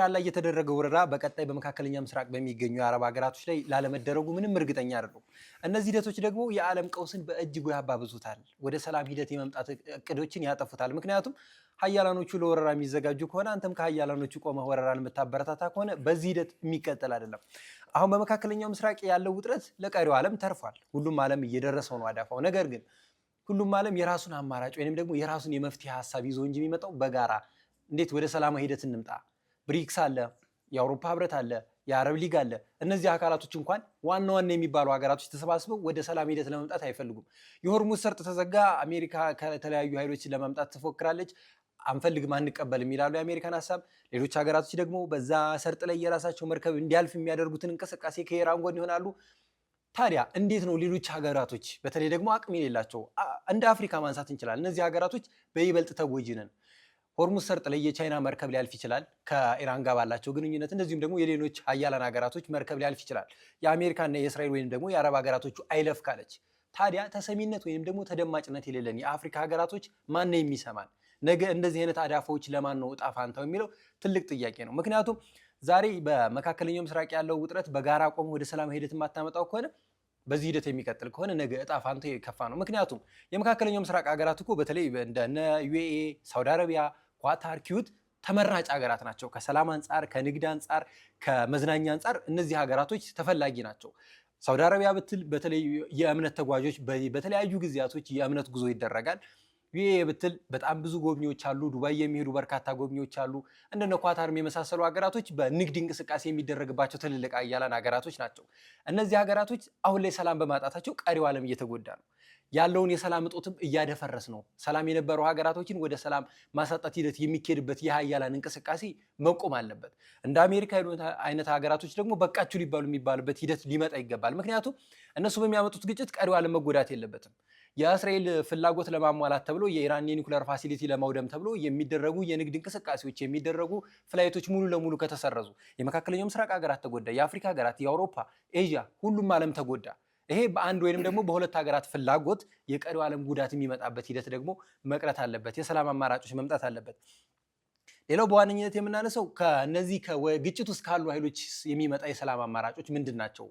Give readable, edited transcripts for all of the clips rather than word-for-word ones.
በኢራን ላይ የተደረገው ወረራ በቀጣይ በመካከለኛ ምስራቅ በሚገኙ የአረብ ሀገራቶች ላይ ላለመደረጉ ምንም እርግጠኛ አይደሉም። እነዚህ ሂደቶች ደግሞ የዓለም ቀውስን በእጅጉ ያባብዙታል፣ ወደ ሰላም ሂደት የመምጣት እቅዶችን ያጠፉታል። ምክንያቱም ሀያላኖቹ ለወረራ የሚዘጋጁ ከሆነ አንተም ከሀያላኖቹ ቆመህ ወረራን የምታበረታታ ከሆነ በዚህ ሂደት የሚቀጥል አይደለም። አሁን በመካከለኛው ምስራቅ ያለው ውጥረት ለቀሪው ዓለም ተርፏል። ሁሉም ዓለም እየደረሰው ነው አዳፋው። ነገር ግን ሁሉም ዓለም የራሱን አማራጭ ወይንም ደግሞ የራሱን የመፍትሄ ሀሳብ ይዞ እንጂ የሚመጣው በጋራ እንዴት ወደ ሰላማዊ ሂደት እንምጣ። ብሪክስ አለ፣ የአውሮፓ ህብረት አለ፣ የአረብ ሊግ አለ። እነዚህ አካላቶች እንኳን ዋና ዋና የሚባሉ ሀገራቶች ተሰባስበው ወደ ሰላም ሂደት ለመምጣት አይፈልጉም። የሆርሙዝ ሰርጥ ተዘጋ፣ አሜሪካ ከተለያዩ ኃይሎች ለመምጣት ትፎክራለች። አንፈልግም፣ አንቀበልም ይላሉ የአሜሪካን ሀሳብ። ሌሎች ሀገራቶች ደግሞ በዛ ሰርጥ ላይ የራሳቸው መርከብ እንዲያልፍ የሚያደርጉትን እንቅስቃሴ ከኢራን ጎን ይሆናሉ። ታዲያ እንዴት ነው ሌሎች ሀገራቶች በተለይ ደግሞ አቅም የሌላቸው እንደ አፍሪካ ማንሳት እንችላለን። እነዚህ ሀገራቶች በይበልጥ ተጎጂ ነን። ሆርሙዝ ሰርጥ ላይ የቻይና መርከብ ሊያልፍ ይችላል ከኢራን ጋር ባላቸው ግንኙነት። እንደዚሁም ደግሞ የሌሎች ሀያላን ሀገራቶች መርከብ ሊያልፍ ይችላል። የአሜሪካና የእስራኤል ወይም ደግሞ የአረብ ሀገራቶቹ አይለፍ ካለች ታዲያ ተሰሚነት ወይም ደግሞ ተደማጭነት የሌለን የአፍሪካ ሀገራቶች ማን ነው የሚሰማን? ነገ እንደዚህ አይነት አዳፋዎች ለማን ነው እጣ ፋንታው የሚለው ትልቅ ጥያቄ ነው። ምክንያቱም ዛሬ በመካከለኛው ምስራቅ ያለው ውጥረት በጋራ ቆሞ ወደ ሰላም ሂደት የማታመጣው ከሆነ በዚህ ሂደት የሚቀጥል ከሆነ ነገ እጣ ፋንታው የከፋ ነው። ምክንያቱም የመካከለኛው ምስራቅ ሀገራት እኮ በተለይ እንደነ ዩኤኢ፣ ሳውዲ አረቢያ፣ ኳታር፣ ኪዩት ተመራጭ ሀገራት ናቸው። ከሰላም አንጻር፣ ከንግድ አንጻር፣ ከመዝናኛ አንጻር እነዚህ ሀገራቶች ተፈላጊ ናቸው። ሳውዲ አረቢያ ብትል በተለይ የእምነት ተጓዦች በተለያዩ ጊዜያቶች የእምነት ጉዞ ይደረጋል። ዩኤኢ ብትል በጣም ብዙ ጎብኚዎች አሉ። ዱባይ የሚሄዱ በርካታ ጎብኚዎች አሉ። እንደነ ኳታርም የመሳሰሉ ሀገራቶች በንግድ እንቅስቃሴ የሚደረግባቸው ትልልቅ አያላን ሀገራቶች ናቸው። እነዚህ ሀገራቶች አሁን ላይ ሰላም በማጣታቸው ቀሪው ዓለም እየተጎዳ ነው። ያለውን የሰላም እጦትም እያደፈረስ ነው። ሰላም የነበሩ ሀገራቶችን ወደ ሰላም ማሳጣት ሂደት የሚካሄድበት የሀያላን እንቅስቃሴ መቆም አለበት። እንደ አሜሪካ አይነት ሀገራቶች ደግሞ በቃችሁ ሊባሉ የሚባልበት ሂደት ሊመጣ ይገባል። ምክንያቱም እነሱ በሚያመጡት ግጭት ቀሪው ዓለም መጎዳት የለበትም። የእስራኤል ፍላጎት ለማሟላት ተብሎ የኢራን የኒኩለር ፋሲሊቲ ለማውደም ተብሎ የሚደረጉ የንግድ እንቅስቃሴዎች የሚደረጉ ፍላይቶች ሙሉ ለሙሉ ከተሰረዙ የመካከለኛው ምስራቅ ሀገራት ተጎዳ፣ የአፍሪካ ሀገራት፣ የአውሮፓ፣ ኤዥያ ሁሉም ዓለም ተጎዳ። ይሄ በአንድ ወይንም ደግሞ በሁለት ሀገራት ፍላጎት የቀሪው ዓለም ጉዳት የሚመጣበት ሂደት ደግሞ መቅረት አለበት። የሰላም አማራጮች መምጣት አለበት። ሌላው በዋነኝነት የምናነሳው ከነዚህ ግጭት ውስጥ ካሉ ኃይሎች የሚመጣ የሰላም አማራጮች ምንድን ናቸው?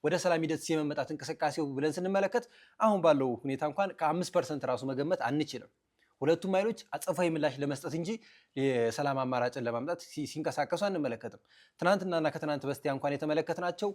ወደ ሰላም ሂደት የመመጣት እንቅስቃሴው ብለን ስንመለከት አሁን ባለው ሁኔታ እንኳን ከ5% ራሱ መገመት አንችልም። ሁለቱም ኃይሎች አጸፋዊ ምላሽ ለመስጠት እንጂ የሰላም አማራጭን ለማምጣት ሲንቀሳቀሱ አንመለከትም። ትናንትናና ከትናንት በስቲያ እንኳን የተመለከትናቸው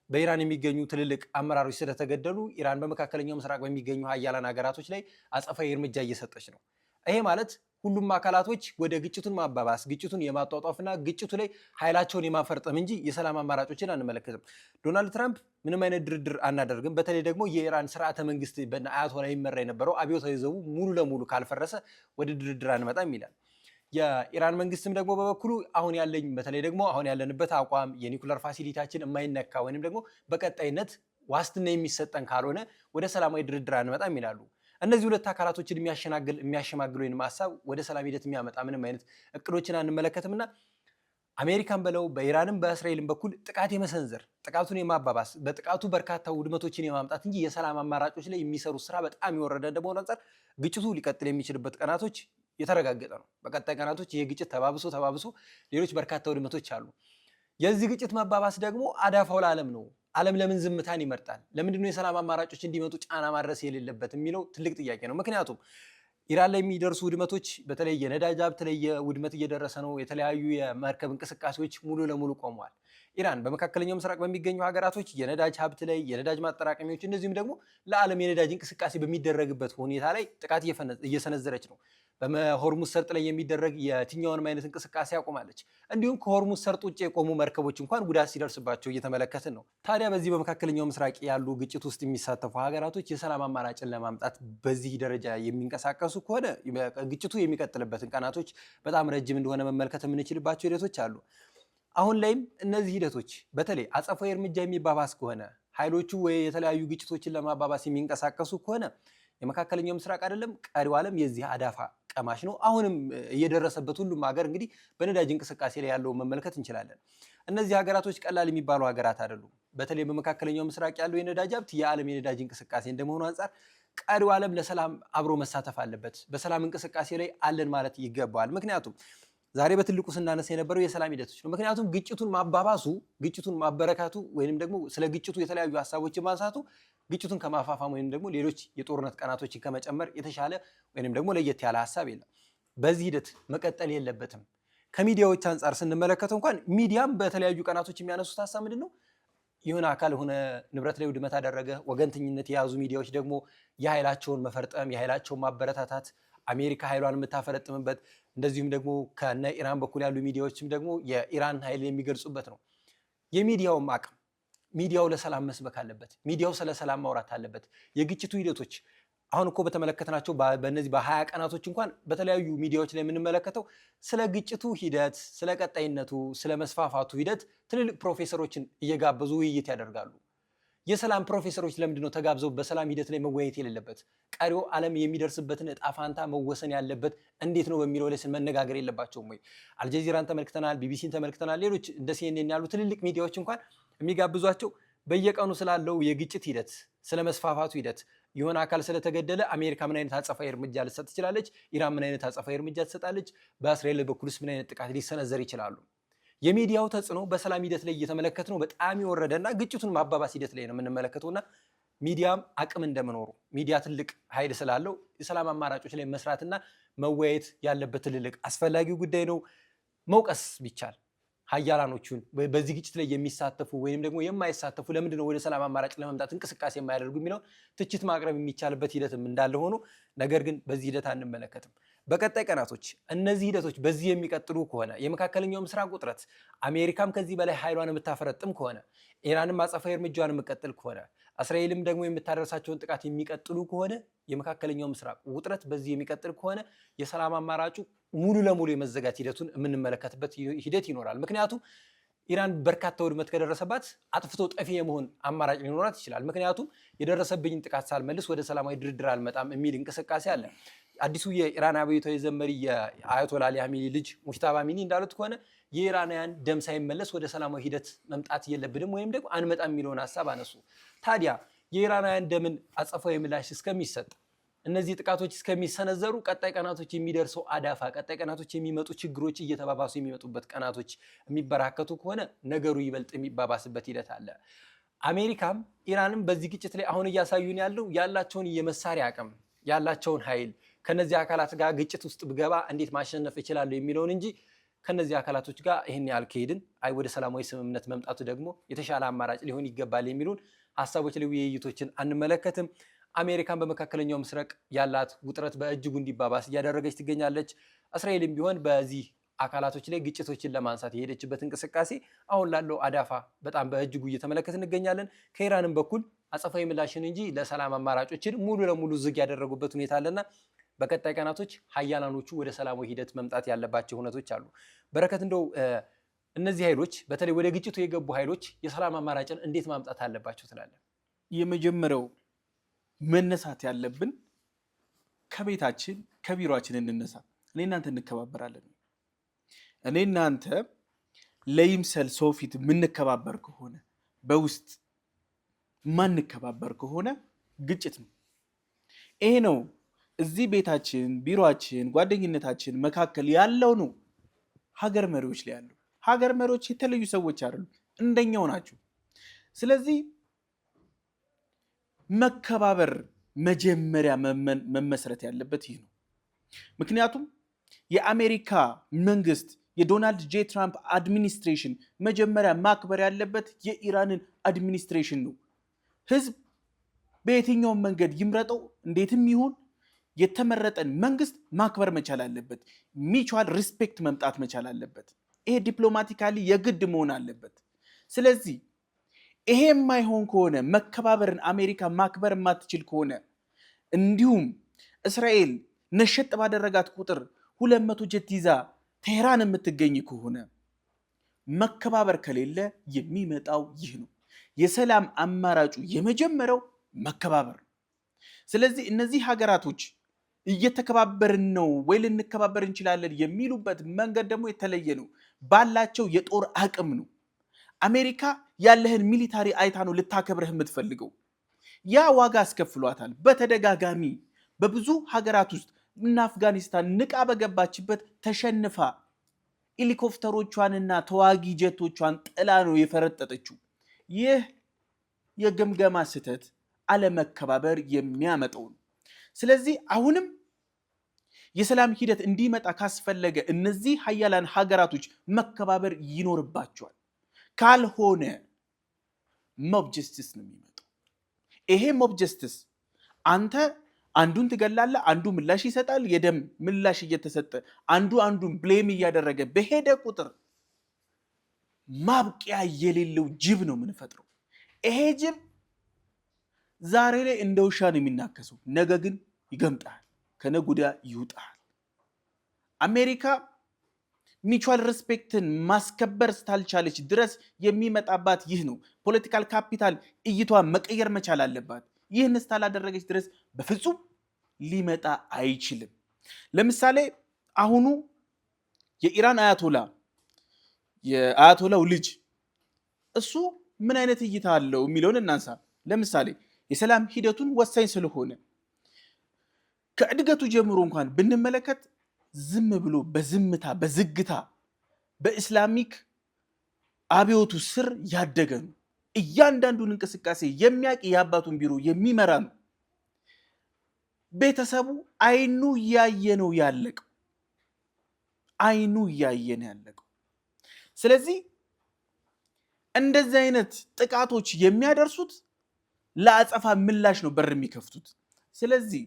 በኢራን የሚገኙ ትልልቅ አመራሮች ስለተገደሉ ኢራን በመካከለኛው ምስራቅ በሚገኙ ሀያላን ሀገራቶች ላይ አጸፋዊ እርምጃ እየሰጠች ነው። ይሄ ማለት ሁሉም አካላቶች ወደ ግጭቱን ማባባስ፣ ግጭቱን የማጧጧፍና ግጭቱ ላይ ኃይላቸውን የማፈርጠም እንጂ የሰላም አማራጮችን አንመለከትም። ዶናልድ ትራምፕ ምንም አይነት ድርድር አናደርግም፣ በተለይ ደግሞ የኢራን ስርዓተ መንግስት በአያቶላ ይመራ የነበረው አብዮታዊ ዘቡ ሙሉ ለሙሉ ካልፈረሰ ወደ ድርድር አንመጣም ይላል። የኢራን መንግስትም ደግሞ በበኩሉ በተለይ ደግሞ አሁን ያለንበት አቋም የኒኩለር ፋሲሊታችን የማይነካ ወይንም ደግሞ በቀጣይነት ዋስትና የሚሰጠን ካልሆነ ወደ ሰላማዊ ድርድር አንመጣም ይላሉ። እነዚህ ሁለት አካላቶችን የሚያሸማግል ወይም ሀሳብ ወደ ሰላም ሂደት የሚያመጣ ምንም አይነት እቅዶችን አንመለከትምና አሜሪካን በለው በኢራንም በእስራኤልም በኩል ጥቃት የመሰንዘር ጥቃቱን የማባባስ በጥቃቱ በርካታ ውድመቶችን የማምጣት እንጂ የሰላም አማራጮች ላይ የሚሰሩት ስራ በጣም የወረደ እንደመሆኑ አንጻር ግጭቱ ሊቀጥል የሚችልበት ቀናቶች የተረጋገጠ ነው። በቀጣይ ቀናቶች ይህ ግጭት ተባብሶ ሌሎች በርካታ ውድመቶች አሉ። የዚህ ግጭት መባባስ ደግሞ አዳፋው ለዓለም ነው። ዓለም ለምን ዝምታን ይመርጣል? ለምንድን ነው የሰላም አማራጮች እንዲመጡ ጫና ማድረስ የሌለበት የሚለው ትልቅ ጥያቄ ነው። ምክንያቱም ኢራን ላይ የሚደርሱ ውድመቶች በተለይ የነዳጅ ሀብት ላይ ውድመት እየደረሰ ነው። የተለያዩ የመርከብ እንቅስቃሴዎች ሙሉ ለሙሉ ቆመዋል። ኢራን በመካከለኛው ምስራቅ በሚገኙ ሀገራቶች የነዳጅ ሀብት ላይ የነዳጅ ማጠራቀሚያዎች እንደዚሁም ደግሞ ለዓለም የነዳጅ እንቅስቃሴ በሚደረግበት ሁኔታ ላይ ጥቃት እየሰነዘረች ነው። በሆርሙዝ ሰርጥ ላይ የሚደረግ የትኛውንም አይነት እንቅስቃሴ ያቆማለች። እንዲሁም ከሆርሙዝ ሰርጥ ውጭ የቆሙ መርከቦች እንኳን ጉዳት ሲደርስባቸው እየተመለከትን ነው። ታዲያ በዚህ በመካከለኛው ምስራቅ ያሉ ግጭት ውስጥ የሚሳተፉ ሀገራቶች የሰላም አማራጭን ለማምጣት በዚህ ደረጃ የሚንቀሳቀሱ ከሆነ ግጭቱ የሚቀጥልበትን ቀናቶች በጣም ረጅም እንደሆነ መመልከት የምንችልባቸው ሂደቶች አሉ። አሁን ላይም እነዚህ ሂደቶች በተለይ አጸፋዊ እርምጃ የሚባባስ ከሆነ ኃይሎቹ ወይ የተለያዩ ግጭቶችን ለማባባስ የሚንቀሳቀሱ ከሆነ የመካከለኛው ምስራቅ አይደለም ቀሪው ዓለም የዚህ አዳፋ ቀማሽ ነው። አሁንም እየደረሰበት ሁሉም ሀገር እንግዲህ በነዳጅ እንቅስቃሴ ላይ ያለው መመልከት እንችላለን። እነዚህ ሀገራቶች ቀላል የሚባሉ ሀገራት አይደሉም። በተለይ በመካከለኛው ምስራቅ ያለው የነዳጅ ሀብት የዓለም የነዳጅ እንቅስቃሴ እንደመሆኑ አንጻር ቀሪው ዓለም ለሰላም አብሮ መሳተፍ አለበት። በሰላም እንቅስቃሴ ላይ አለን ማለት ይገባዋል። ምክንያቱም ዛሬ በትልቁ ስናነሳ የነበረው የሰላም ሂደቶች ነው። ምክንያቱም ግጭቱን ማባባሱ፣ ግጭቱን ማበረካቱ ወይንም ደግሞ ስለ ግጭቱ የተለያዩ ሀሳቦችን ማንሳቱ ግጭቱን ከማፋፋም ወይንም ደግሞ ሌሎች የጦርነት ቀናቶችን ከመጨመር የተሻለ ወይንም ደግሞ ለየት ያለ ሀሳብ የለም። በዚህ ሂደት መቀጠል የለበትም። ከሚዲያዎች አንጻር ስንመለከተው እንኳን ሚዲያም በተለያዩ ቀናቶች የሚያነሱት ሀሳብ ምንድን ነው? የሆነ አካል ሆነ ንብረት ላይ ውድመት አደረገ፣ ወገንተኝነት የያዙ ሚዲያዎች ደግሞ የኃይላቸውን መፈርጠም፣ የኃይላቸውን ማበረታታት፣ አሜሪካ ኃይሏን የምታፈረጥምበት እንደዚሁም ደግሞ ከነ ኢራን በኩል ያሉ ሚዲያዎችም ደግሞ የኢራን ኃይል የሚገልጹበት ነው። የሚዲያውም አቅም ሚዲያው ለሰላም መስበክ አለበት። ሚዲያው ስለ ሰላም ማውራት አለበት። የግጭቱ ሂደቶች አሁን እኮ በተመለከትናቸው በእነዚህ በ20 ቀናቶች እንኳን በተለያዩ ሚዲያዎች ላይ የምንመለከተው ስለ ግጭቱ ሂደት፣ ስለ ቀጣይነቱ፣ ስለ መስፋፋቱ ሂደት ትልልቅ ፕሮፌሰሮችን እየጋበዙ ውይይት ያደርጋሉ። የሰላም ፕሮፌሰሮች ለምንድን ነው ተጋብዘው በሰላም ሂደት ላይ መወያየት የሌለበት? ቀሪው ዓለም የሚደርስበትን እጣ ፋንታ መወሰን ያለበት እንዴት ነው በሚለው ላይ መነጋገር የለባቸውም ወይ? አልጀዚራን ተመልክተናል፣ ቢቢሲን ተመልክተናል። ሌሎች እንደ ሲኤንኤን ያሉ ትልልቅ ሚዲያዎች እንኳን የሚጋብዟቸው በየቀኑ ስላለው የግጭት ሂደት፣ ስለ መስፋፋቱ ሂደት የሆነ አካል ስለተገደለ አሜሪካ ምን አይነት አጸፋዊ እርምጃ ልትሰጥ ትችላለች? ኢራን ምን አይነት አጸፋዊ እርምጃ ትሰጣለች? በእስራኤል በኩልስ ምን አይነት ጥቃት ሊሰነዘር ይችላሉ? የሚዲያው ተጽዕኖ በሰላም ሂደት ላይ እየተመለከት ነው በጣም የወረደና ግጭቱን ማባባስ ሂደት ላይ ነው የምንመለከተውና ሚዲያም አቅም እንደመኖሩ ሚዲያ ትልቅ ኃይል ስላለው የሰላም አማራጮች ላይ መስራትና መወያየት ያለበት ትልልቅ አስፈላጊው ጉዳይ ነው። መውቀስ ቢቻል ሀያላኖቹን በዚህ ግጭት ላይ የሚሳተፉ ወይም ደግሞ የማይሳተፉ ለምንድነው ወደ ሰላም አማራጭ ለመምጣት እንቅስቃሴ የማያደርጉ የሚለው ትችት ማቅረብ የሚቻልበት ሂደትም እንዳለ ሆኖ ነገር ግን በዚህ ሂደት አንመለከትም። በቀጣይ ቀናቶች እነዚህ ሂደቶች በዚህ የሚቀጥሉ ከሆነ የመካከለኛው ምስራቅ ውጥረት አሜሪካም ከዚህ በላይ ኃይሏን የምታፈረጥም ከሆነ ኢራንም አጸፋዊ እርምጃዋን የምትቀጥል ከሆነ እስራኤልም ደግሞ የምታደርሳቸውን ጥቃት የሚቀጥሉ ከሆነ የመካከለኛው ምስራቅ ውጥረት በዚህ የሚቀጥል ከሆነ የሰላም አማራጩ ሙሉ ለሙሉ የመዘጋት ሂደቱን የምንመለከትበት ሂደት ይኖራል። ምክንያቱም ኢራን በርካታ ውድመት ከደረሰባት አጥፍቶ ጠፊ የመሆን አማራጭ ሊኖራት ይችላል። ምክንያቱም የደረሰብኝን ጥቃት ሳልመልስ ወደ ሰላማዊ ድርድር አልመጣም የሚል እንቅስቃሴ አለ። አዲሱ የኢራን አብዮታዊ ዘመሪ የአያቶላ አሊ ኻሜኒ ልጅ ሙጅተባ ሚኒ እንዳሉት ከሆነ የኢራናውያን ደም ሳይመለስ ወደ ሰላማዊ ሂደት መምጣት የለብንም ወይም ደግሞ አንመጣም የሚለውን ሀሳብ አነሱ። ታዲያ የኢራናውያን ደምን አጸፋዊ ምላሽ እስከሚሰጥ እነዚህ ጥቃቶች እስከሚሰነዘሩ ቀጣይ ቀናቶች የሚደርሰው አዳፋ ቀጣይ ቀናቶች የሚመጡ ችግሮች እየተባባሱ የሚመጡበት ቀናቶች የሚበራከቱ ከሆነ ነገሩ ይበልጥ የሚባባስበት ሂደት አለ። አሜሪካም ኢራንም በዚህ ግጭት ላይ አሁን እያሳዩን ያላቸውን የመሳሪያ አቅም ያላቸውን ኃይል ከነዚህ አካላት ጋር ግጭት ውስጥ ብገባ እንዴት ማሸነፍ እችላለሁ የሚለውን እንጂ ከነዚህ አካላቶች ጋር ይህን ያህል ከሄድን ወደ ሰላማዊ ስምምነት መምጣቱ ደግሞ የተሻለ አማራጭ ሊሆን ይገባል የሚሉን ሀሳቦች ላይ ውይይቶችን አንመለከትም። አሜሪካን በመካከለኛው ምስራቅ ያላት ውጥረት በእጅጉ እንዲባባስ እያደረገች ትገኛለች። እስራኤልም ቢሆን በዚህ አካላቶች ላይ ግጭቶችን ለማንሳት የሄደችበት እንቅስቃሴ አሁን ላለው አዳፋ በጣም በእጅጉ እየተመለከት እንገኛለን። ከኢራንም በኩል አጸፋዊ ምላሽን እንጂ ለሰላም አማራጮችን ሙሉ ለሙሉ ዝግ ያደረጉበት ሁኔታ አለና በቀጣይ ቀናቶች ሀያላኖቹ ወደ ሰላማዊ ሂደት መምጣት ያለባቸው ሁነቶች አሉ። በረከት እንደው እነዚህ ኃይሎች በተለይ ወደ ግጭቱ የገቡ ኃይሎች የሰላም አማራጭን እንዴት ማምጣት አለባቸው ትላለህ? የመጀመሪያው መነሳት ያለብን ከቤታችን ከቢሮአችን እንነሳ። እኔ እናንተ እንከባበራለን። እኔ እናንተ ለይምሰል ሰው ፊት የምንከባበር ከሆነ በውስጥ ማንከባበር ከሆነ ግጭት ነው። ይሄ ነው እዚህ ቤታችን ቢሮአችን ጓደኝነታችን መካከል ያለው ነው ሀገር መሪዎች ላይ ያለው። ሀገር መሪዎች የተለዩ ሰዎች አይደሉም፣ እንደኛው ናቸው። ስለዚህ መከባበር መጀመሪያ መመስረት ያለበት ይህ ነው። ምክንያቱም የአሜሪካ መንግስት የዶናልድ ጄ ትራምፕ አድሚኒስትሬሽን መጀመሪያ ማክበር ያለበት የኢራንን አድሚኒስትሬሽን ነው። ህዝብ በየትኛውም መንገድ ይምረጠው እንዴትም ይሁን የተመረጠን መንግስት ማክበር መቻል አለበት። ሚቹዋል ሪስፔክት መምጣት መቻል አለበት። ይሄ ዲፕሎማቲካሊ የግድ መሆን አለበት። ስለዚህ ይሄ የማይሆን ከሆነ መከባበርን አሜሪካ ማክበር የማትችል ከሆነ እንዲሁም እስራኤል ነሸጥ ባደረጋት ቁጥር 200 ጀት ይዛ ቴህራን የምትገኝ ከሆነ መከባበር ከሌለ የሚመጣው ይህ ነው። የሰላም አማራጩ የመጀመሪያው መከባበር። ስለዚህ እነዚህ ሀገራቶች እየተከባበርን ነው ወይ ልንከባበር እንችላለን የሚሉበት መንገድ ደግሞ የተለየ ነው። ባላቸው የጦር አቅም ነው። አሜሪካ ያለህን ሚሊታሪ አይታ ነው ልታከብርህ የምትፈልገው። ያ ዋጋ አስከፍሏታል። በተደጋጋሚ በብዙ ሀገራት ውስጥ እና አፍጋኒስታን ንቃ በገባችበት ተሸንፋ ሄሊኮፕተሮቿንና ተዋጊ ጀቶቿን ጥላ ነው የፈረጠጠችው። ይህ የግምገማ ስህተት አለመከባበር የሚያመጣው ነው። ስለዚህ አሁንም የሰላም ሂደት እንዲመጣ ካስፈለገ እነዚህ ሀያላን ሀገራቶች መከባበር ይኖርባቸዋል። ካልሆነ ሞብ ጀስቲስ ነው የሚመጣው። ይሄ ሞብ ጀስቲስ አንተ አንዱን ትገላለህ፣ አንዱ ምላሽ ይሰጣል። የደም ምላሽ እየተሰጠ አንዱን ብሌም እያደረገ በሄደ ቁጥር ማብቂያ የሌለው ጅብ ነው የምንፈጥረው። ይሄ ጅብ ዛሬ ላይ እንደ ውሻ ነው የሚናከሰው፣ ነገ ግን ይገምጣል፣ ከነገ ወዲያ ይውጣል። አሜሪካ ሚቹዋል ሪስፔክትን ማስከበር ስታልቻለች ድረስ የሚመጣባት ይህ ነው። ፖለቲካል ካፒታል እይቷን መቀየር መቻል አለባት። ይህን ስታላደረገች ድረስ በፍጹም ሊመጣ አይችልም። ለምሳሌ አሁኑ የኢራን የአያቶላው ልጅ እሱ ምን አይነት እይታ አለው የሚለውን እናንሳ። ለምሳሌ የሰላም ሂደቱን ወሳኝ ስለሆነ ከእድገቱ ጀምሮ እንኳን ብንመለከት ዝም ብሎ በዝምታ በዝግታ በእስላሚክ አብዮቱ ስር ያደገ ነው። እያንዳንዱን እንቅስቃሴ የሚያውቅ የአባቱን ቢሮ የሚመራ ነው። ቤተሰቡ አይኑ እያየ ነው ያለቀው። ስለዚህ እንደዚህ አይነት ጥቃቶች የሚያደርሱት ለአጸፋ ምላሽ ነው በር የሚከፍቱት። ስለዚህ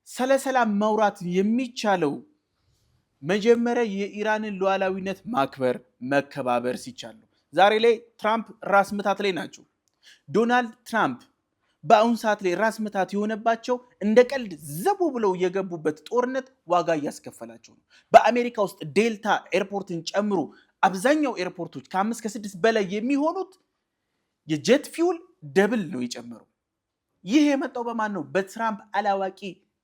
ስለ ሰላም ማውራት የሚቻለው መጀመሪያ የኢራንን ሉዓላዊነት ማክበር መከባበር ሲቻል ነው። ዛሬ ላይ ትራምፕ ራስ ምታት ላይ ናቸው። ዶናልድ ትራምፕ በአሁን ሰዓት ላይ ራስ ምታት የሆነባቸው እንደ ቀልድ ዘቡ ብለው የገቡበት ጦርነት ዋጋ እያስከፈላቸው ነው። በአሜሪካ ውስጥ ዴልታ ኤርፖርትን ጨምሮ አብዛኛው ኤርፖርቶች ከ5 ከ6 በላይ የሚሆኑት የጀት ፊውል ደብል ነው የጨመረው። ይህ የመጣው በማን ነው? በትራምፕ አላዋቂ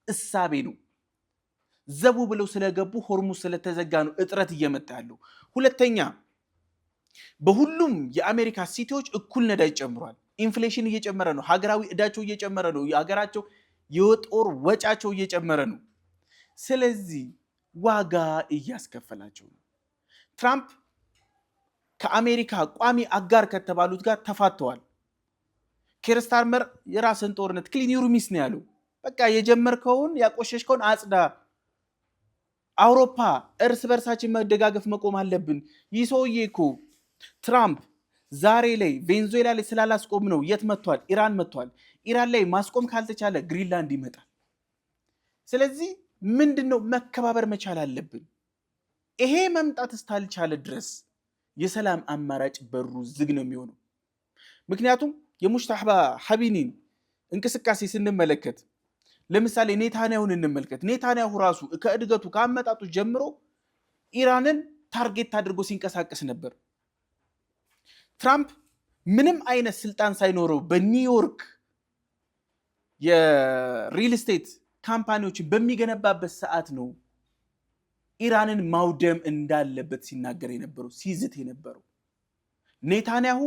እሳቤ ነው። ዘቡ ብለው ስለገቡ ሆርሙዝ ስለተዘጋ ነው እጥረት እየመጣ ያለው። ሁለተኛ በሁሉም የአሜሪካ ሲቲዎች እኩል ነዳጅ ጨምሯል። ኢንፍሌሽን እየጨመረ ነው። ሀገራዊ ዕዳቸው እየጨመረ ነው። የሀገራቸው የጦር ወጫቸው እየጨመረ ነው። ስለዚህ ዋጋ እያስከፈላቸው ነው። ትራምፕ ከአሜሪካ ቋሚ አጋር ከተባሉት ጋር ተፋተዋል። ኬር ስታርመር የራስን ጦርነት ክሊን ዩር ሚስ ነው ያለው። በቃ የጀመርከውን ያቆሸሽከውን አጽዳ። አውሮፓ እርስ በርሳችን መደጋገፍ መቆም አለብን። ይህ ሰውዬ እኮ ትራምፕ ዛሬ ላይ ቬንዙዌላ ላይ ስላላስቆም ነው የት መጥቷል? ኢራን መጥቷል። ኢራን ላይ ማስቆም ካልተቻለ ግሪንላንድ ይመጣል። ስለዚህ ምንድነው መከባበር መቻል አለብን። ይሄ መምጣት እስካልቻለ ድረስ የሰላም አማራጭ በሩ ዝግ ነው የሚሆነው። ምክንያቱም የሙሽታህባ ሀቢኒን እንቅስቃሴ ስንመለከት ለምሳሌ ኔታንያሁን እንመልከት። ኔታንያሁ ራሱ ከእድገቱ ከአመጣጡ ጀምሮ ኢራንን ታርጌት አድርጎ ሲንቀሳቀስ ነበር። ትራምፕ ምንም አይነት ስልጣን ሳይኖረው በኒውዮርክ የሪል ስቴት ካምፓኒዎችን በሚገነባበት ሰዓት ነው ኢራንን ማውደም እንዳለበት ሲናገር የነበረው ሲዝት የነበረው። ኔታንያሁ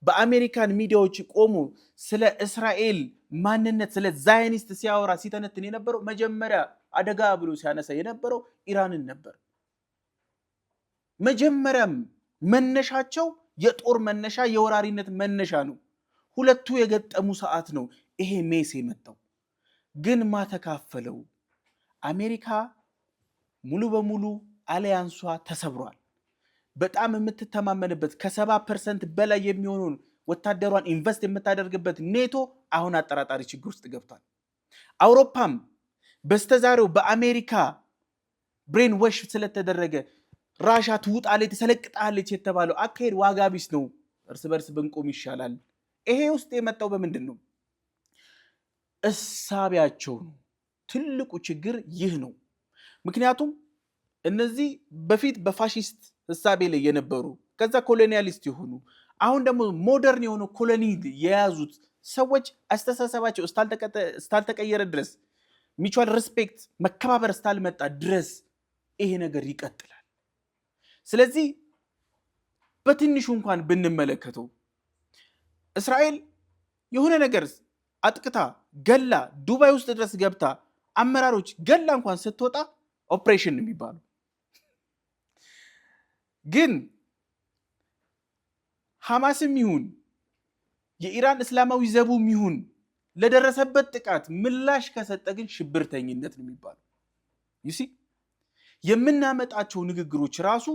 በአሜሪካን ሚዲያዎች ቆሞ ስለ እስራኤል ማንነት ስለ ዛይኒስት ሲያወራ ሲተነትን የነበረው መጀመሪያ አደጋ ብሎ ሲያነሳ የነበረው ኢራንን ነበር። መጀመሪያም መነሻቸው የጦር መነሻ የወራሪነት መነሻ ነው። ሁለቱ የገጠሙ ሰዓት ነው ይሄ ሜስ የመጣው። ግን ማተካፈለው አሜሪካ ሙሉ በሙሉ አሊያንሷ ተሰብሯል። በጣም የምትተማመንበት ከ70% በላይ የሚሆኑን ወታደሯን ኢንቨስት የምታደርግበት ኔቶ አሁን አጠራጣሪ ችግር ውስጥ ገብቷል። አውሮፓም በስተዛሬው በአሜሪካ ብሬን ወሽ ስለተደረገ ራሻ ትውጣለች ትሰለቅጣለች የተባለው አካሄድ ዋጋ ቢስ ነው። እርስ በርስ ብንቆም ይሻላል። ይሄ ውስጥ የመጣው በምንድን ነው? እሳቢያቸው ነው። ትልቁ ችግር ይህ ነው። ምክንያቱም እነዚህ በፊት በፋሺስት እሳቤ ላይ የነበሩ ከዛ ኮሎኒያሊስት የሆኑ አሁን ደግሞ ሞደርን የሆኑ ኮሎኒ የያዙት ሰዎች አስተሳሰባቸው እስታልተቀየረ ድረስ ሚቹዋል ሪስፔክት መከባበር እስታልመጣ ድረስ ይሄ ነገር ይቀጥላል። ስለዚህ በትንሹ እንኳን ብንመለከተው እስራኤል የሆነ ነገር አጥቅታ ገላ ዱባይ ውስጥ ድረስ ገብታ አመራሮች ገላ እንኳን ስትወጣ ኦፕሬሽን የሚባሉ ግን ሐማስም ይሁን የኢራን እስላማዊ ዘቡም ይሁን ለደረሰበት ጥቃት ምላሽ ከሰጠ ግን ሽብርተኝነት ነው የሚባለው። ይሲ የምናመጣቸው ንግግሮች ራሱ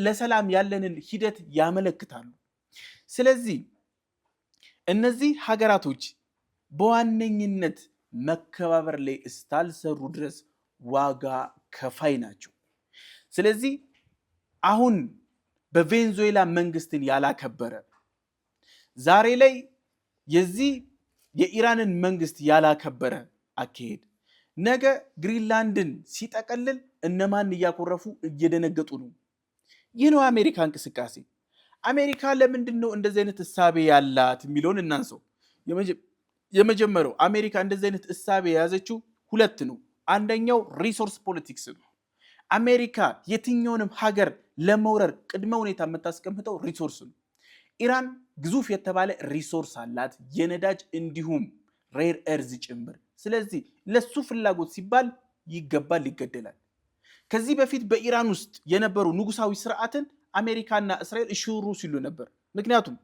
ለሰላም ያለንን ሂደት ያመለክታሉ። ስለዚህ እነዚህ ሀገራቶች በዋነኝነት መከባበር ላይ እስካልሰሩ ድረስ ዋጋ ከፋይ ናቸው። ስለዚህ አሁን በቬንዙዌላ መንግስትን ያላከበረ ዛሬ ላይ የዚህ የኢራንን መንግስት ያላከበረ አካሄድ ነገ ግሪንላንድን ሲጠቀልል እነማን እያኮረፉ እየደነገጡ ነው? ይህ ነው አሜሪካ እንቅስቃሴ። አሜሪካ ለምንድን ነው እንደዚህ አይነት እሳቤ ያላት የሚለውን እናንሰው። የመጀመሪያው አሜሪካ እንደዚህ አይነት እሳቤ የያዘችው ሁለት ነው። አንደኛው ሪሶርስ ፖለቲክስ ነው። አሜሪካ የትኛውንም ሀገር ለመውረር ቅድመ ሁኔታ የምታስቀምጠው ሪሶርስ ነው። ኢራን ግዙፍ የተባለ ሪሶርስ አላት፣ የነዳጅ እንዲሁም ሬር ኤርዝ ጭምር። ስለዚህ ለሱ ፍላጎት ሲባል ይገባል፣ ይገደላል። ከዚህ በፊት በኢራን ውስጥ የነበሩ ንጉሳዊ ስርዓትን አሜሪካና እስራኤል እሽሩ ሲሉ ነበር። ምክንያቱም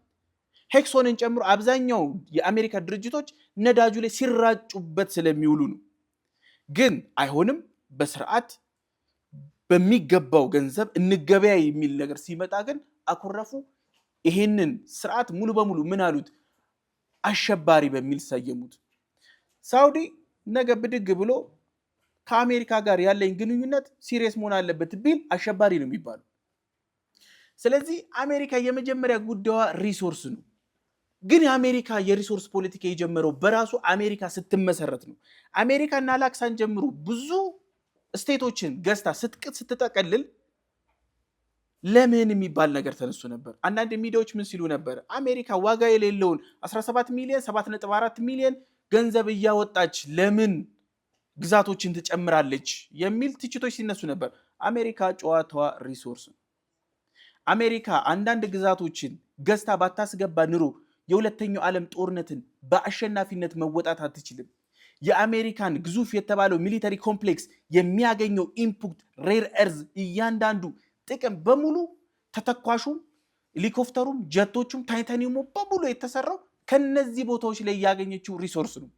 ሄክሶንን ጨምሮ አብዛኛው የአሜሪካ ድርጅቶች ነዳጁ ላይ ሲራጩበት ስለሚውሉ ነው። ግን አይሆንም፣ በስርዓት በሚገባው ገንዘብ እንገበያ የሚል ነገር ሲመጣ ግን አኮረፉ። ይሄንን ስርዓት ሙሉ በሙሉ ምን አሉት? አሸባሪ በሚል ሰየሙት። ሳውዲ ነገ ብድግ ብሎ ከአሜሪካ ጋር ያለኝ ግንኙነት ሲሪየስ መሆን አለበት ቢል አሸባሪ ነው የሚባለው። ስለዚህ አሜሪካ የመጀመሪያ ጉዳዩዋ ሪሶርስ ነው። ግን የአሜሪካ የሪሶርስ ፖለቲካ የጀመረው በራሱ አሜሪካ ስትመሰረት ነው። አሜሪካና ላክሳን ጀምሮ ብዙ ስቴቶችን ገዝታ ስትጠቀልል ለምን የሚባል ነገር ተነሱ ነበር። አንዳንድ ሚዲያዎች ምን ሲሉ ነበር? አሜሪካ ዋጋ የሌለውን 17 ሚሊዮን 7.4 ሚሊዮን ገንዘብ እያወጣች ለምን ግዛቶችን ትጨምራለች የሚል ትችቶች ሲነሱ ነበር። አሜሪካ ጨዋታዋ ሪሶርስ ነው። አሜሪካ አንዳንድ ግዛቶችን ገዝታ ባታስገባ ኑሮ የሁለተኛው ዓለም ጦርነትን በአሸናፊነት መወጣት አትችልም። የአሜሪካን ግዙፍ የተባለው ሚሊተሪ ኮምፕሌክስ የሚያገኘው ኢንፑት ሬር ኤርዝ እያንዳንዱ ጥቅም በሙሉ ተተኳሹም፣ ሄሊኮፕተሩም፣ ጀቶቹም፣ ታይታኒየሙ በሙሉ የተሰራው ከነዚህ ቦታዎች ላይ ያገኘችው ሪሶርስ ነው።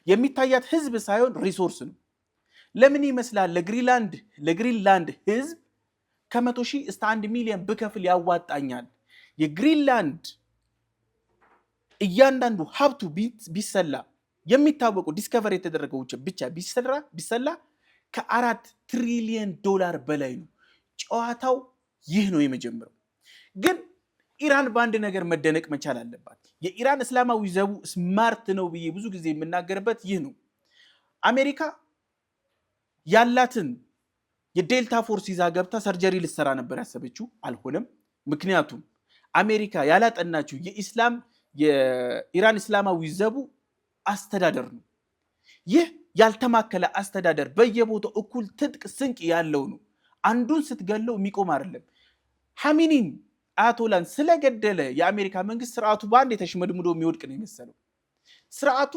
የሚታያት ህዝብ ሳይሆን ሪሶርስ ነው። ለምን ይመስላል ለግሪንላንድ ህዝብ ከ100,000 እስከ 1 ሚሊዮን ብከፍል ያዋጣኛል? የግሪንላንድ እያንዳንዱ ሀብቱ ቢሰላ የሚታወቁ ዲስከቨር የተደረገው ብቻ ቢሰላ ከ4 ትሪሊየን ዶላር በላይ ነው። ጨዋታው ይህ ነው የመጀመሪያው። ግን ኢራን በአንድ ነገር መደነቅ መቻል አለባት። የኢራን እስላማዊ ዘቡ ስማርት ነው ብዬ ብዙ ጊዜ የምናገርበት ይህ ነው። አሜሪካ ያላትን የዴልታ ፎርስ ይዛ ገብታ ሰርጀሪ ልትሰራ ነበር ያሰበችው፣ አልሆነም። ምክንያቱም አሜሪካ ያላጠናችው የኢራን እስላማዊ ዘቡ አስተዳደር ነው። ይህ ያልተማከለ አስተዳደር በየቦታው እኩል ትጥቅ ስንቅ ያለው ነው። አንዱን ስትገለው የሚቆም አይደለም። ሐሚኒን አያቶላን ስለገደለ የአሜሪካ መንግስት ስርዓቱ በአንድ የተሽመድምዶ የሚወድቅ ነው የመሰለው። ስርዓቱ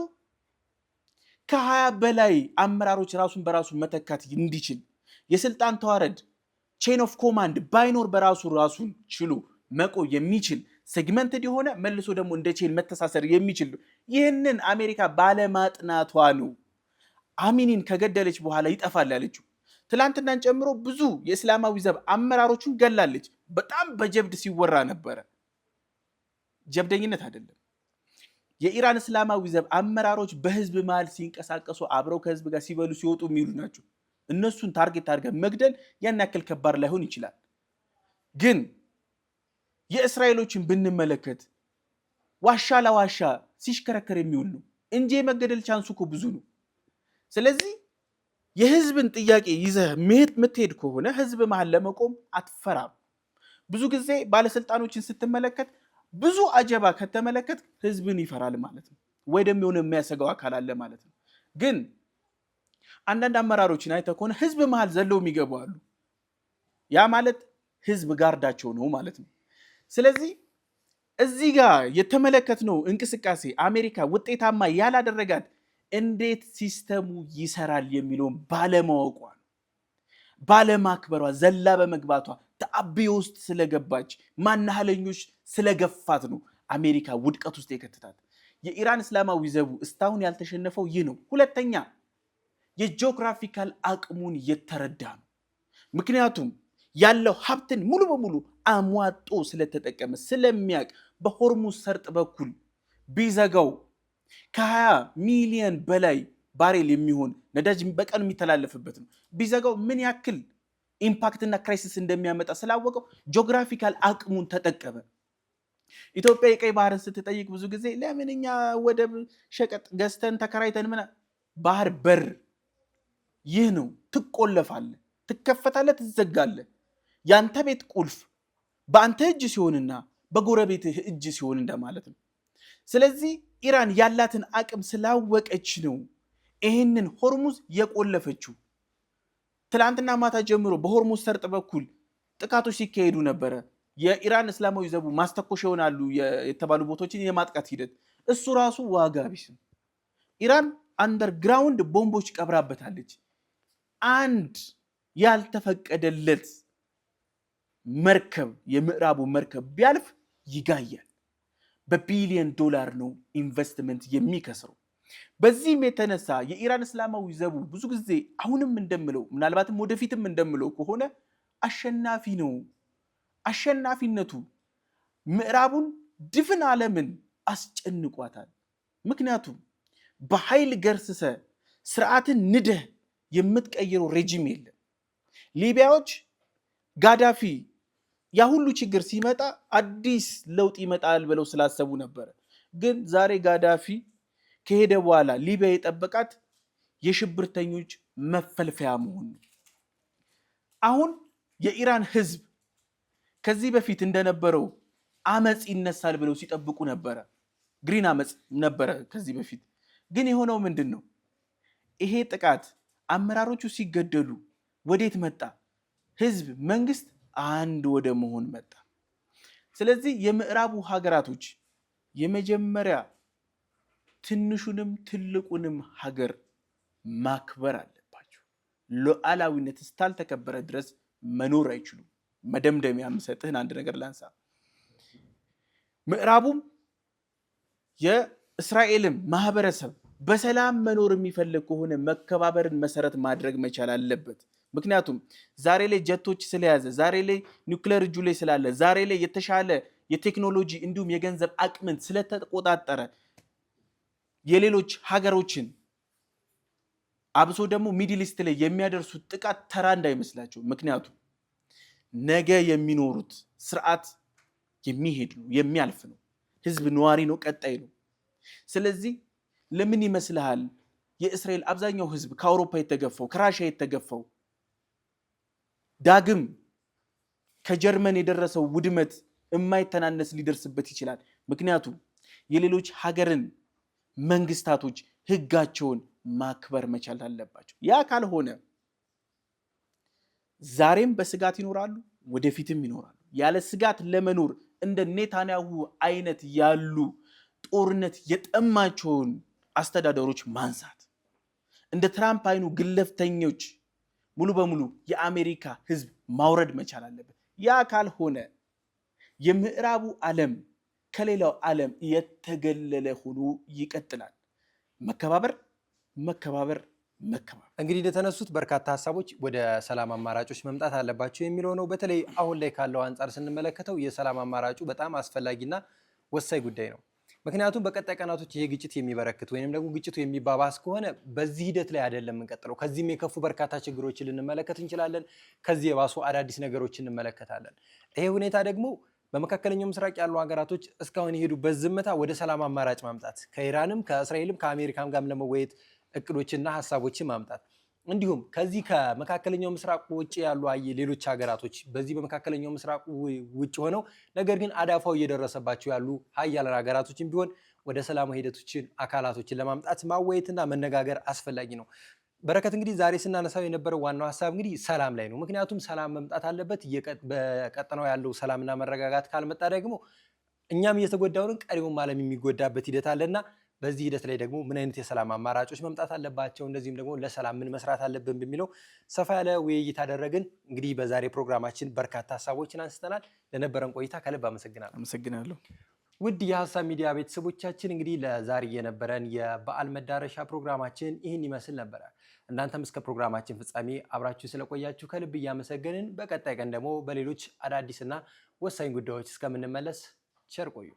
ከ20 በላይ አመራሮች ራሱን በራሱ መተካት እንዲችል የስልጣን ተዋረድ ቼን ኦፍ ኮማንድ ባይኖር በራሱ ራሱን ችሎ መቆ የሚችል ሴግመንትድ የሆነ መልሶ ደግሞ እንደ ቼን መተሳሰር የሚችል ይህንን አሜሪካ ባለማጥናቷ ነው ሐሚኒን ከገደለች በኋላ ይጠፋል ያለችው። ትላንትናን ጨምሮ ብዙ የእስላማዊ ዘብ አመራሮችን ገላለች። በጣም በጀብድ ሲወራ ነበረ። ጀብደኝነት አይደለም። የኢራን እስላማዊ ዘብ አመራሮች በህዝብ መሃል ሲንቀሳቀሱ አብረው ከህዝብ ጋር ሲበሉ ሲወጡ የሚሉ ናቸው። እነሱን ታርጌት አድርገን መግደል ያን ያክል ከባድ ላይሆን ይችላል። ግን የእስራኤሎችን ብንመለከት ዋሻ ለዋሻ ሲሽከረከር የሚውል ነው እንጂ የመገደል ቻንሱ እኮ ብዙ ነው። ስለዚህ የህዝብን ጥያቄ ይዘህ የምትሄድ ከሆነ ህዝብ መሃል ለመቆም አትፈራም። ብዙ ጊዜ ባለስልጣኖችን ስትመለከት ብዙ አጀባ ከተመለከት ህዝብን ይፈራል ማለት ነው፣ ወይ ደግሞ የሆነ የሚያሰጋው አካል አለ ማለት ነው። ግን አንዳንድ አመራሮችን አይተህ ከሆነ ህዝብ መሃል ዘለው የሚገቡ አሉ። ያ ማለት ህዝብ ጋርዳቸው ነው ማለት ነው። ስለዚህ እዚህ ጋር የተመለከትነው እንቅስቃሴ አሜሪካ ውጤታማ ያላደረጋት እንዴት ሲስተሙ ይሰራል የሚለውን ባለማወቋ፣ ባለማክበሯ፣ ዘላ በመግባቷ ተአብዮ ውስጥ ስለገባች ማናህለኞች ስለገፋት ነው አሜሪካ ውድቀት ውስጥ የከተታት። የኢራን እስላማዊ ዘቡ እስካሁን ያልተሸነፈው ይህ ነው። ሁለተኛ የጂኦግራፊካል አቅሙን የተረዳ ነው። ምክንያቱም ያለው ሀብትን ሙሉ በሙሉ አሟጦ ስለተጠቀመ ስለሚያቅ በሆርሙዝ ሰርጥ በኩል ቢዘጋው ከ20 ሚሊዮን በላይ ባሬል የሚሆን ነዳጅ በቀን የሚተላለፍበት ነው። ቢዘጋው ምን ያክል ኢምፓክትና ክራይሲስ እንደሚያመጣ ስላወቀው ጂኦግራፊካል አቅሙን ተጠቀመ። ኢትዮጵያ የቀይ ባህርን ስትጠይቅ ብዙ ጊዜ ለምን እኛ ወደብ ሸቀጥ ገዝተን ተከራይተን ባህር በር ይህ ነው። ትቆለፋለህ፣ ትከፈታለህ፣ ትዘጋለህ። ያንተ ቤት ቁልፍ በአንተ እጅ ሲሆንና በጎረቤትህ እጅ ሲሆን እንደማለት ነው። ስለዚህ ኢራን ያላትን አቅም ስላወቀች ነው ይህንን ሆርሙዝ የቆለፈችው። ትላንትና ማታ ጀምሮ በሆርሙዝ ሰርጥ በኩል ጥቃቶች ሲካሄዱ ነበረ። የኢራን እስላማዊ ዘቡ ማስተኮሻ ይሆናሉ የተባሉ ቦታዎችን የማጥቃት ሂደት እሱ ራሱ ዋጋ ቢስ ነው። ኢራን አንደርግራውንድ ቦምቦች ቀብራበታለች። አንድ ያልተፈቀደለት መርከብ የምዕራቡ መርከብ ቢያልፍ ይጋያል። በቢሊዮን ዶላር ነው ኢንቨስትመንት የሚከስረው። በዚህም የተነሳ የኢራን እስላማዊ ዘቡ ብዙ ጊዜ አሁንም እንደምለው ምናልባትም ወደፊትም እንደምለው ከሆነ አሸናፊ ነው። አሸናፊነቱ ምዕራቡን ድፍን ዓለምን አስጨንቋታል። ምክንያቱም በኃይል ገርስሰ ስርዓትን ንደህ የምትቀይረው ሬጂም የለም። ሊቢያዎች ጋዳፊ ያ ሁሉ ችግር ሲመጣ አዲስ ለውጥ ይመጣል ብለው ስላሰቡ ነበረ። ግን ዛሬ ጋዳፊ ከሄደ በኋላ ሊቢያ የጠበቃት የሽብርተኞች መፈልፈያ መሆን ነው። አሁን የኢራን ህዝብ ከዚህ በፊት እንደነበረው አመፅ ይነሳል ብለው ሲጠብቁ ነበረ። ግሪን አመፅ ነበረ ከዚህ በፊት። ግን የሆነው ምንድን ነው? ይሄ ጥቃት አመራሮቹ ሲገደሉ ወዴት መጣ? ህዝብ፣ መንግስት አንድ ወደ መሆን መጣ። ስለዚህ የምዕራቡ ሀገራቶች የመጀመሪያ ትንሹንም ትልቁንም ሀገር ማክበር አለባቸው። ሉዓላዊነት እስካልተከበረ ድረስ መኖር አይችሉም። መደምደሚያ የምሰጥህን አንድ ነገር ላንሳ። ምዕራቡም የእስራኤልም ማህበረሰብ በሰላም መኖር የሚፈልግ ከሆነ መከባበርን መሰረት ማድረግ መቻል አለበት። ምክንያቱም ዛሬ ላይ ጀቶች ስለያዘ፣ ዛሬ ላይ ኒውክሌር እጁ ላይ ስላለ፣ ዛሬ ላይ የተሻለ የቴክኖሎጂ እንዲሁም የገንዘብ አቅምን ስለተቆጣጠረ የሌሎች ሀገሮችን አብሶ ደግሞ ሚድል ኢስት ላይ የሚያደርሱት ጥቃት ተራ እንዳይመስላቸው። ምክንያቱም ነገ የሚኖሩት ስርዓት የሚሄድ ነው፣ የሚያልፍ ነው። ህዝብ ነዋሪ ነው፣ ቀጣይ ነው። ስለዚህ ለምን ይመስልሃል የእስራኤል አብዛኛው ህዝብ ከአውሮፓ የተገፋው ከራሽያ የተገፋው ዳግም ከጀርመን የደረሰው ውድመት የማይተናነስ ሊደርስበት ይችላል? ምክንያቱም የሌሎች ሀገርን መንግስታቶች ህጋቸውን ማክበር መቻል አለባቸው። ያ ካልሆነ ዛሬም በስጋት ይኖራሉ፣ ወደፊትም ይኖራሉ። ያለ ስጋት ለመኖር እንደ ኔታንያሁ አይነት ያሉ ጦርነት የጠማቸውን አስተዳደሮች ማንሳት፣ እንደ ትራምፕ አይኑ ግለፍተኞች ሙሉ በሙሉ የአሜሪካ ህዝብ ማውረድ መቻል አለበት። ያ ካልሆነ የምዕራቡ ዓለም ከሌላው ዓለም የተገለለ ሆኖ ይቀጥላል። መከባበር መከባበር መከባበር። እንግዲህ እንደተነሱት በርካታ ሀሳቦች ወደ ሰላም አማራጮች መምጣት አለባቸው የሚለው ነው። በተለይ አሁን ላይ ካለው አንጻር ስንመለከተው የሰላም አማራጩ በጣም አስፈላጊና ወሳኝ ጉዳይ ነው። ምክንያቱም በቀጣይ ቀናቶች ይሄ ግጭት የሚበረክት ወይንም ደግሞ ግጭቱ የሚባባስ ከሆነ በዚህ ሂደት ላይ አይደለም የምንቀጥለው። ከዚህም የከፉ በርካታ ችግሮችን ልንመለከት እንችላለን። ከዚህ የባሱ አዳዲስ ነገሮችን እንመለከታለን። ይሄ ሁኔታ ደግሞ በመካከለኛው ምስራቅ ያሉ ሀገራቶች እስካሁን የሄዱበት ዝምታ ወደ ሰላም አማራጭ ማምጣት፣ ከኢራንም ከእስራኤልም ከአሜሪካም ጋር ለመወያየት እቅዶችና ሀሳቦችን ማምጣት፣ እንዲሁም ከዚህ ከመካከለኛው ምስራቅ ውጭ ያሉ ሌሎች ሀገራቶች በዚህ በመካከለኛው ምስራቅ ውጭ ሆነው ነገር ግን አዳፋው እየደረሰባቸው ያሉ ሀያላን ሀገራቶችን ቢሆን ወደ ሰላማዊ ሂደቶችን አካላቶችን ለማምጣት ማወያየትና መነጋገር አስፈላጊ ነው። በረከት እንግዲህ ዛሬ ስናነሳው የነበረው ዋናው ሀሳብ እንግዲህ ሰላም ላይ ነው። ምክንያቱም ሰላም መምጣት አለበት። በቀጠናው ያለው ሰላምና መረጋጋት ካልመጣ ደግሞ እኛም እየተጎዳውን ቀሪውም ዓለም የሚጎዳበት ሂደት አለና በዚህ ሂደት ላይ ደግሞ ምን አይነት የሰላም አማራጮች መምጣት አለባቸው፣ እንደዚህም ደግሞ ለሰላም ምን መስራት አለብን በሚለው ሰፋ ያለ ውይይት አደረግን። እንግዲህ በዛሬ ፕሮግራማችን በርካታ ሀሳቦችን አንስተናል። ለነበረን ቆይታ ከልብ አመሰግናለሁ። ውድ የሀሳብ ሚዲያ ቤተሰቦቻችን እንግዲህ ለዛሬ የነበረን የበዓል መዳረሻ ፕሮግራማችን ይህን ይመስል ነበረ። እናንተም እስከ ፕሮግራማችን ፍጻሜ አብራችሁ ስለቆያችሁ ከልብ እያመሰገንን በቀጣይ ቀን ደግሞ በሌሎች አዳዲስና ወሳኝ ጉዳዮች እስከምንመለስ ቸር ቆዩ።